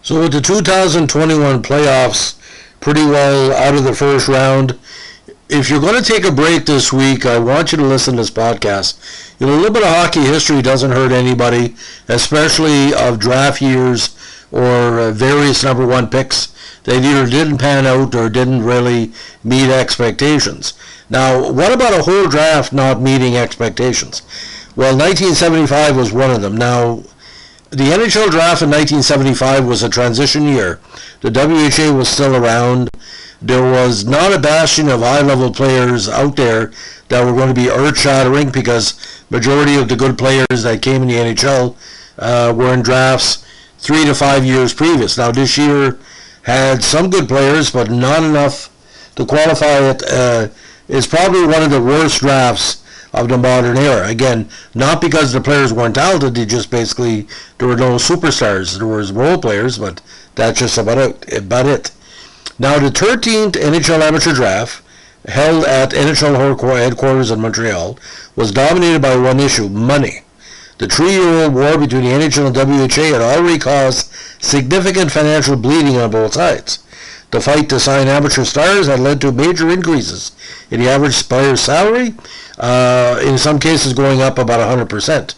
So with the 2021 playoffs pretty well out of the first round, if you're going to take a break this week, I want you to listen to this podcast. A little bit of hockey history doesn't hurt anybody, especially of draft years or various number one picks that either didn't pan out or didn't really meet expectations. Now, what about a whole draft not meeting expectations? Well, 1975 was one of them. Now, the NHL draft in 1975 was a transition year. The WHA was still around. There was not a bastion of high-level players out there that were going to be earth-shattering because majority of the good players that came in the NHL were in drafts 3 to 5 years previous. Now, this year had some good players, but not enough to qualify it. It's probably one of the worst drafts of the modern era. Again, not because the players weren't talented, they just basically, there were no superstars. There was role players, but that's just about it. Now, the 13th NHL Amateur Draft, held at NHL headquarters in Montreal, was dominated by one issue: money. The 3-year-old war between the NHL and WHA had already caused significant financial bleeding on both sides. The fight to sign amateur stars had led to major increases in the average player's salary, in some cases going up about 100%.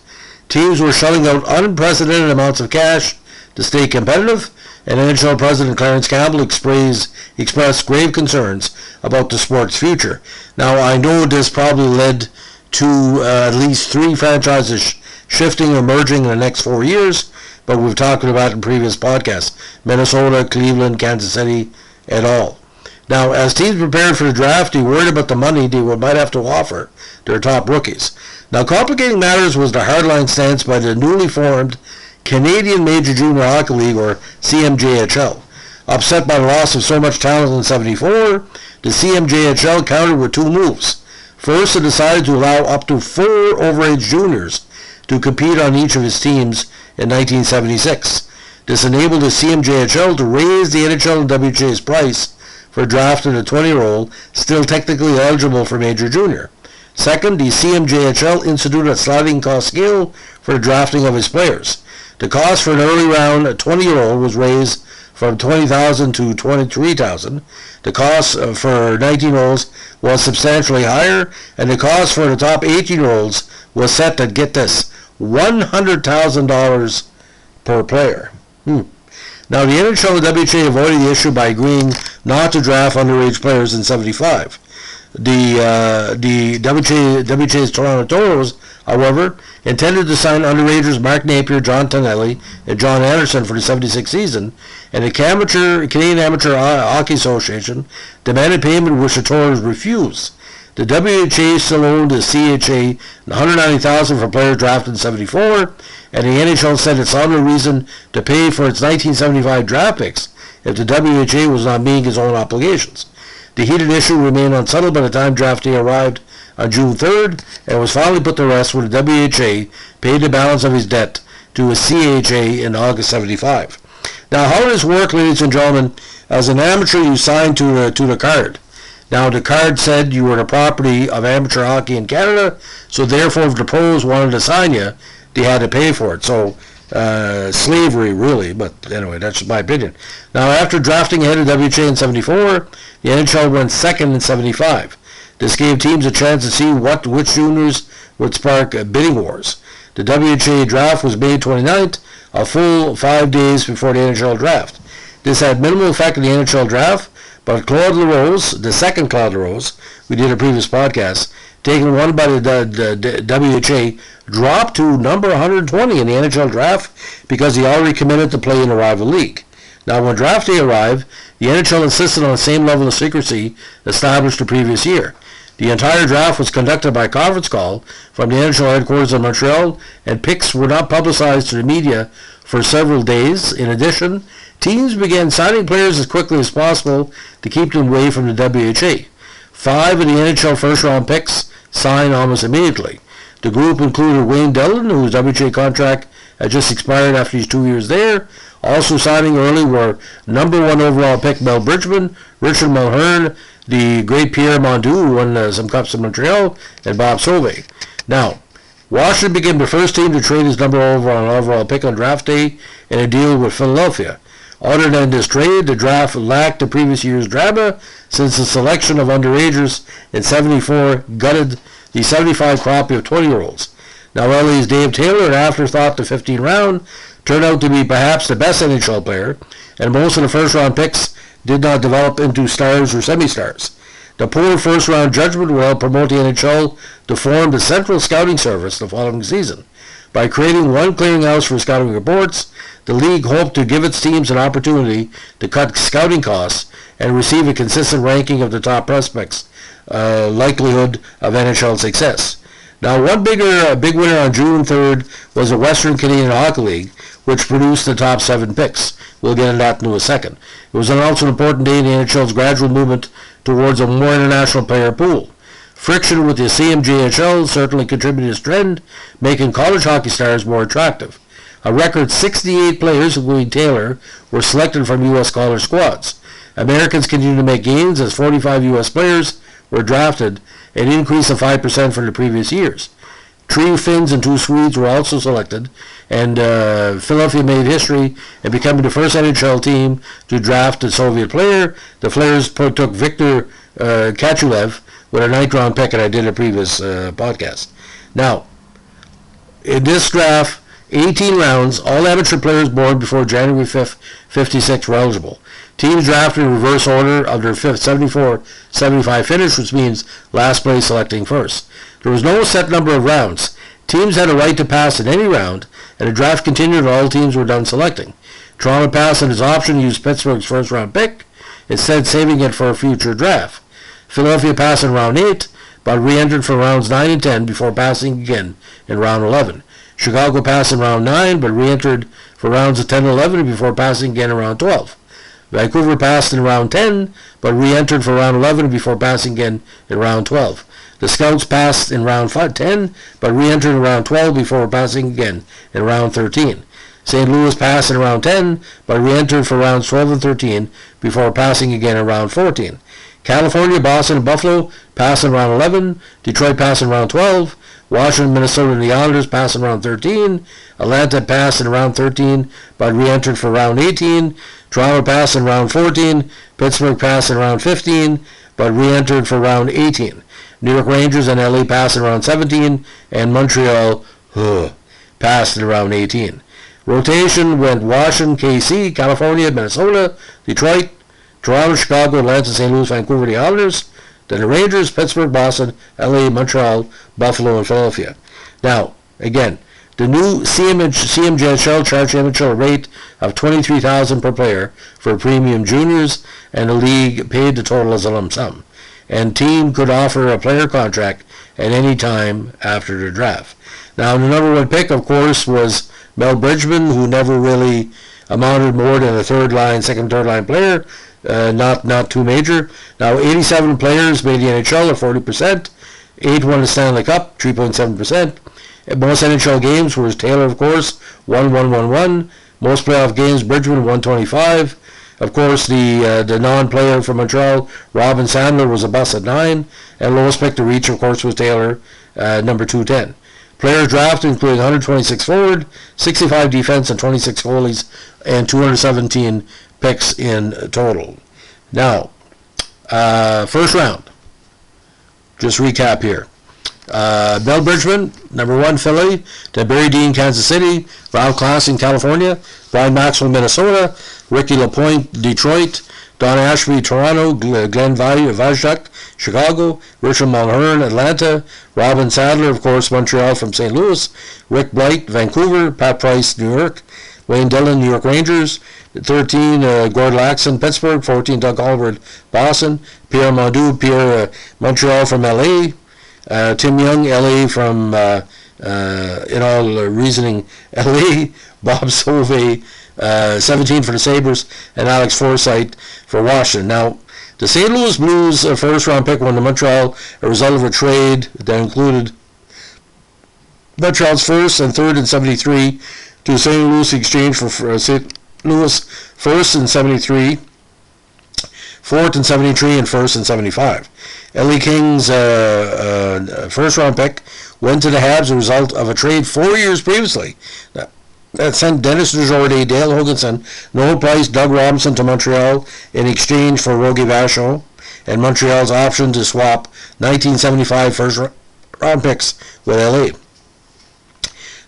Teams were shelling out unprecedented amounts of cash to stay competitive, and NHL President Clarence Campbell expressed grave concerns about the sport's future. Now, I know this probably led to at least 3 franchises shifting or merging in the next 4 years, but we've talked about it in previous podcasts: Minnesota, Cleveland, Kansas City, et al. Now, as teams prepared for the draft, they worried about the money they might have to offer their top rookies. Now, complicating matters was the hardline stance by the newly formed Canadian Major Junior Hockey League, or CMJHL. Upset by the loss of so much talent in '74, the CMJHL countered with 2 moves. First, it decided to allow up to 4 overage juniors to compete on each of his teams in 1976. This enabled the CMJHL to raise the NHL and WHA's price for drafting a 20-year-old still technically eligible for Major Junior. Second, the CMJHL instituted a sliding cost scale for the drafting of its players. The cost for an early round 20-year-old was raised from $20,000 to $23,000. The cost for 19-year-olds was substantially higher, and the cost for the top 18-year-olds was set to, get this, $100,000 per player. Now, the NHL and WHA avoided the issue by agreeing not to draft underage players in '75. The WHA's Toronto Toros, however, intended to sign underagers Mark Napier, John Tonelli, and John Anderson for the '76 season, and the Canadian Amateur Hockey Association demanded payment, which the Toros refused. The WHA still owed the CHA $190,000 for players drafted in '74, and the NHL said it saw no reason to pay for its 1975 draft picks if the WHA was not meeting its own obligations. The heated issue remained unsettled by the time draft day arrived on June 3rd, and was finally put to rest when the WHA paid the balance of his debt to a CHA in August '75. Now, how does this work, ladies and gentlemen? As an amateur, you signed to the card. Now, the card said you were the property of amateur hockey in Canada, so therefore if the pros wanted to sign you, they had to pay for it. So, slavery, really, but anyway, that's my opinion. Now, after drafting ahead of WHA in '74, the NHL went second in '75. This gave teams a chance to see which juniors would spark bidding wars. The WHA draft was May 29th, a full 5 days before the NHL draft. This had minimal effect on the NHL draft, but Claude LaRose, the second Claude LaRose, we did a previous podcast, taken one by the WHA, dropped to number 120 in the NHL draft because he already committed to play in a rival league. Now, when draft day arrived, the NHL insisted on the same level of secrecy established the previous year. The entire draft was conducted by conference call from the NHL headquarters in Montreal, and picks were not publicized to the media for several days. In addition, teams began signing players as quickly as possible to keep them away from the WHA. 5 of the NHL first-round picks signed almost immediately. The group included Wayne Dillon, whose WHA contract had just expired after his 2 years there. Also signing early were number 1 overall pick Mel Bridgman, Richard Mulhern, the great Pierre Mondu, who won some cups in Montreal, and Bob Sauvé. Now, Washington became the first team to trade his number 1 overall pick on draft day in a deal with Philadelphia. Other than this trade, the draft lacked the previous year's drama, since the selection of underagers in 74 gutted the 75 crop of 20-year-olds. Now LA's Dave Taylor, an afterthought to 15th round, turned out to be perhaps the best NHL player, and most of the first-round picks did not develop into stars or semi-stars. The poor first-round judgment will help promote the NHL to form the Central Scouting Service the following season. By creating one clearinghouse for scouting reports, the league hoped to give its teams an opportunity to cut scouting costs and receive a consistent ranking of the top prospects' likelihood of NHL success. Now, one big winner on June 3rd was the Western Canadian Hockey League, which produced the top 7 picks. We'll get into that in a second. It was also an important day in the NHL's gradual movement towards a more international player pool. Friction with the CMJHL certainly contributed to this trend, making college hockey stars more attractive. A record 68 players, including Taylor, were selected from U.S. college squads. Americans continued to make gains as 45 U.S. players were drafted, an increase of 5% from the previous years. 3 Finns and 2 Swedes were also selected, and Philadelphia made history in becoming the first NHL team to draft a Soviet player. The Flares took Viktor Kachulev with a 9th round pick, and I did a previous podcast. Now, in this draft, 18 rounds, all amateur players born before January 5th, 56 were eligible. Teams drafted in reverse order of their 74-75 finish, which means last place selecting first. There was no set number of rounds. Teams had a right to pass in any round, and the draft continued until all teams were done selecting. Toronto passed on its option to use Pittsburgh's first-round pick, instead saving it for a future draft. Philadelphia passed in round 8, but re-entered for rounds 9 and 10 before passing again in round 11. Chicago passed in round 9, but re-entered for rounds of 10 and 11 before passing again in round 12. Vancouver passed in round 10, but re-entered for round 11 before passing again in round 12. The Scouts passed in round 10, but re-entered in round 12 before passing again in round 13. St. Louis passed in round 10, but re-entered for rounds 12 and 13 before passing again in round 14. California, Boston, and Buffalo passed in round 11. Detroit passed in round 12. Washington, Minnesota, and the Islanders passed in round 13. Atlanta passed in round 13, but re-entered for round 18. Toronto passed in round 14. Pittsburgh passed in round 15, but re-entered for round 18. New York Rangers and LA passed in round 17, and Montreal passed in round 18. Rotation went Washington, KC, California, Minnesota, Detroit, Toronto, Chicago, Atlanta, St. Louis, Vancouver, the Islanders, then the Rangers, Pittsburgh, Boston, LA, Montreal, Buffalo, and Philadelphia. Now, again, the new CMJHL charged amateur rate of $23,000 per player for premium juniors, and the league paid the total as a lump sum. And team could offer a player contract at any time after the draft. Now, the number 1 pick, of course, was Mel Bridgman, who never really amounted more than a second, third line player. Not too major. Now, 87 players made the NHL, or 40%. 8 won the Stanley Cup, 3.7%. Most NHL games was Taylor, of course, 1-1-1-1. Most playoff games, Bridgman, 125. Of course, the non-player from Montreal, Robin Sandler, was a bust at 9. And lowest pick to reach, of course, was Taylor, number 210. Players drafted, including 126 forward, 65 defense, and 26 goalies, and 217 picks in total. Now, first round. Just recap here. Mel Bridgman, number 1, Philly. Then Barry Dean, Kansas City. Ralph Klassen, California. Brian Maxwell, Minnesota. Ricky LaPointe, Detroit. Don Ashby, Toronto. Glenn Vajak, Chicago. Richard Mulhern, Atlanta. Robin Sadler, of course, Montreal from St. Louis. Rick Blight, Vancouver. Pat Price, New York. Wayne Dillon, New York Rangers. 13, Gord Laxon, Pittsburgh. 14, Doug Albert, Boston. Pierre Mondu, Montreal from L.A. Tim Young, L.A. from, in all reasoning, L.A. Bob Solvay, 17 for the Sabres, and Alex Forsythe for Washington. Now, the St. Louis Blues first-round pick went to Montreal, a result of a trade that included Montreal's first and third in 73 to St. Louis exchange for St. Louis first in 73, fourth in 73, and first in 75. L.A. Kings' first-round pick went to the Habs as a result of a trade 4 years previously. that sent Dennis DeJordy, Dale Hoganson, Noel Price, Doug Robinson to Montreal in exchange for Rogie Vachon and Montreal's option to swap 1975 first-round picks with LA.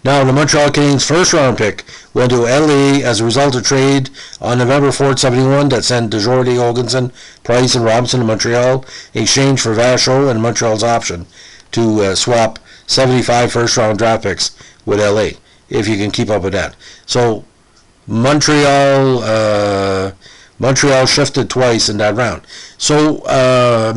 Now, the Montreal Canadiens' first-round pick went to LA as a result of trade on November 4th, 71 that sent DeJordy, Hoganson, Price, and Robinson to Montreal in exchange for Vachon and Montreal's option to swap 75 first-round draft picks with LA, if you can keep up with that. So, Montreal shifted twice in that round. So,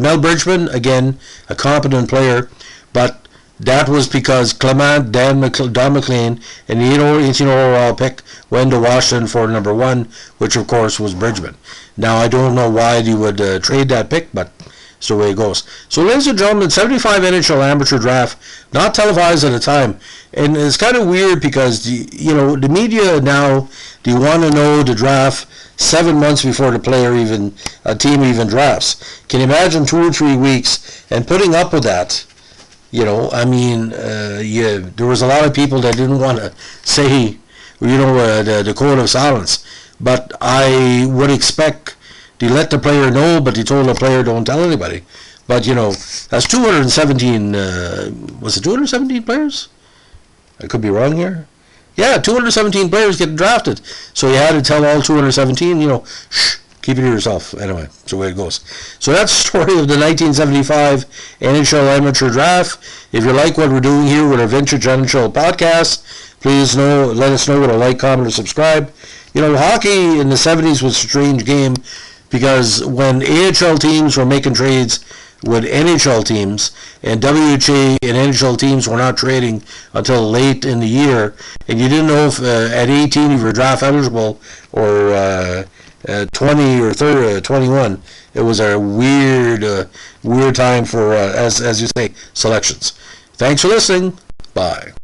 Mel Bridgman, again, a competent player, but that was because Clement, Don McLean, and the 18 overall pick went to Washington for number 1, which of course was Bridgman. Now, I don't know why you would trade that pick, but it's the way it goes. So, ladies and gentlemen, 75 NHL amateur draft, not televised at the time. And it's kind of weird because, the media now, they want to know the draft 7 months before a team even drafts. Can you imagine 2 or 3 weeks and putting up with that? There was a lot of people that didn't want to say, the code of silence. But I would expect they let the player know, but they told the player don't tell anybody. But, that's 217, was it 217 players? I could be wrong here. Yeah, 217 players get drafted. So you had to tell all 217, shh. Keep it to yourself. Anyway, that's the way it goes. So that's the story of the 1975 NHL Amateur Draft. If you like what we're doing here with our Vintage NHL podcast, please let us know with a like, comment, or subscribe. Hockey in the 70s was a strange game because when AHL teams were making trades with NHL teams and WHA and NHL teams were not trading until late in the year, and you didn't know if at 18 if you were draft eligible or 20 or 30, 21. It was a weird time for, as you say, selections. Thanks for listening. Bye.